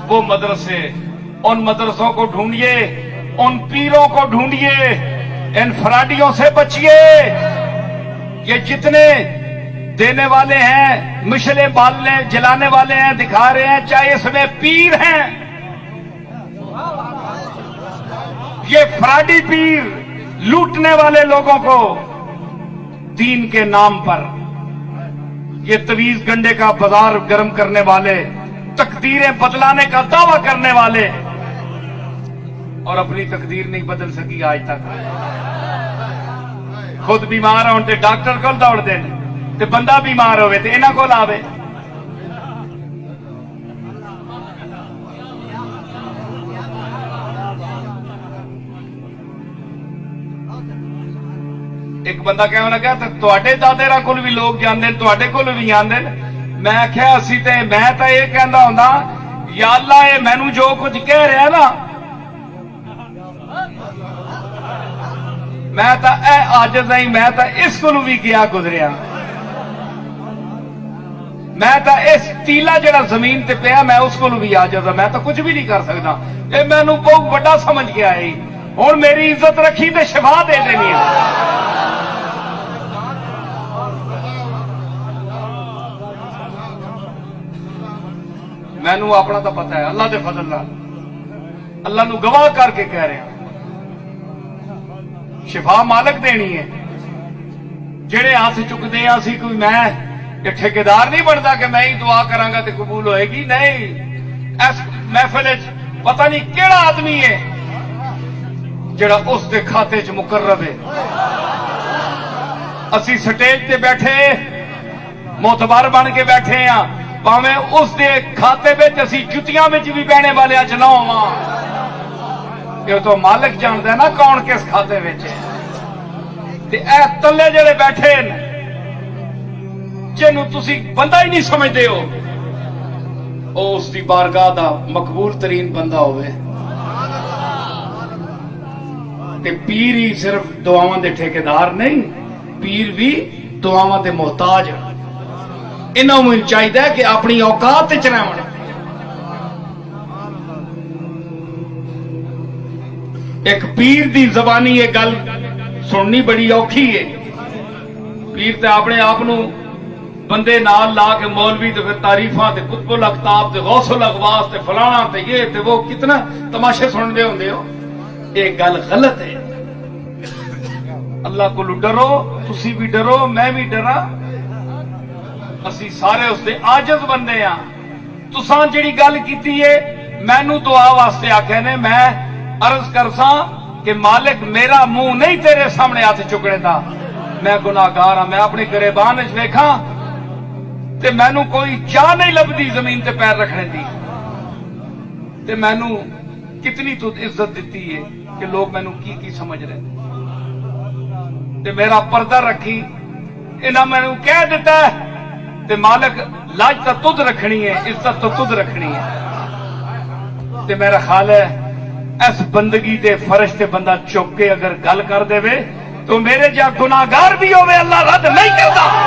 وہ مدرسے، ان مدرسوں کو ڈھونڈیے، ان پیروں کو ڈھونڈیے، ان فرادیوں سے بچیے۔ یہ جتنے دینے والے ہیں، مشلے بالنے جلانے والے ہیں، دکھا رہے ہیں، چاہے اس میں پیر ہیں، یہ فرادی پیر لوٹنے والے لوگوں کو دین کے نام پر، یہ تویز گنڈے کا بازار گرم کرنے والے، تقدیریں بدلانے کا دعویٰ کرنے والے، اور اپنی تقدیر نہیں بدل سکی آج تک۔ خود بیمار ہون تے ڈاکٹر کو دوڑ دین، تے بندہ بیمار ہوئے تے انہاں کو لاوے۔ ایک بندہ کہنے لگا تواڈے دادے کول بھی لوگ جاندے، تواڈے کول بھی آندے۔ میں آخیا اسی تے میں تا یہ کہندا ہوندا یا اللہ اے مینوں جو کچھ کہہ رہا نا، میں تا اے عاجز نہیں، میں تا اس کولوں بھی گیا گزریا، میں تا اس تیلا جڑا زمین تے پیا میں اس کولوں بھی عاجز ہاں، میں تا کچھ بھی نہیں کر سکدا۔ اے مینوں بہت بڑا سمجھ کے آئی، ہن میری عزت رکھی تے شفا دے دینی ہے۔ مینوں اپنا تو پتا ہے، اللہ دے فضل نال اللہ نو گواہ کر کے کہہ رہے ہیں شفا مالک دینی ہے۔ جڑے ہاتھ چکتے ہیں اسی کوئی میں یہ ٹھیکیدار نہیں بنتا کہ میں ہی دعا کراں گا تے قبول ہوئے گی، نہیں۔ اس محفل پتہ نہیں کیڑا آدمی ہے جڑا اس دے کھاتے چ مقرب ہے۔ اسی سٹیج تے بیٹھے معتبر بن کے بیٹھے ہیں، پاویں اس دے کھاتے وچ اسی جتیاں وچ بھی بہنے والے چ نہ ہوواں، یہ تو مالک جاندا ہے نا کون کس کھاتے وچ ہے۔ تے اے تلے جڑے بیٹھے نے جنوں تسی بندہ ہی نہیں سمجھدے ہو، او اس دی بارگاہ دا مقبول ترین بندہ ہوئے۔ تے پیر ہی صرف دعاواں دے ٹھیکیدار نہیں، پیر بھی دعاواں دے محتاج ہیں۔ انہوں میں چاہیے کہ اپنی اوقات چ رہن۔ ایک پیر دی زبانی یہ گل سننی بڑی اوکھی ہے۔ پیر تے اپنے آپ بندے نال لا کے مولوی تے پھر تعریفاں تے قطب الاقطاب تے غوث الاغواث تے فلانا تے یہ تے وہ کتنا تماشے سن دے ہوندے ہو، ایک گل غلط ہے۔ اللہ کو ڈرو، تسی بھی ڈرو، میں بھی ڈرا، اسی سارے اس دے عاجز بندے ہاں۔ تساں جڑی گل کیتی ہے مینوں دعا واسطے آکھے نے، میں عرض کرساں کہ مالک میرا منہ نہیں تیرے سامنے ہاتھ چکنے دا، میں گناہگار ہاں، میں اپنی گریبان وچ ویکھاں تے مینوں کوئی چاہ نہیں لبدی زمین تے پیر رکھنے دی، تے مینوں کتنی تو عزت دیتی ہے کہ لوگ مینوں کی سمجھ رہے تے میرا پردہ رکھی، انہاں مینوں کہہ دیتا ہے تے مالک لاج تو تجھ رکھنی ہے، عزت تو تجھ رکھنی ہے۔ تے میرا خیال ہے اس بندگی دے فرش تے بندہ چک کے اگر گل کر دے تو میرے جا گناہگار بھی ہوئے اللہ رد نہیں کرتا۔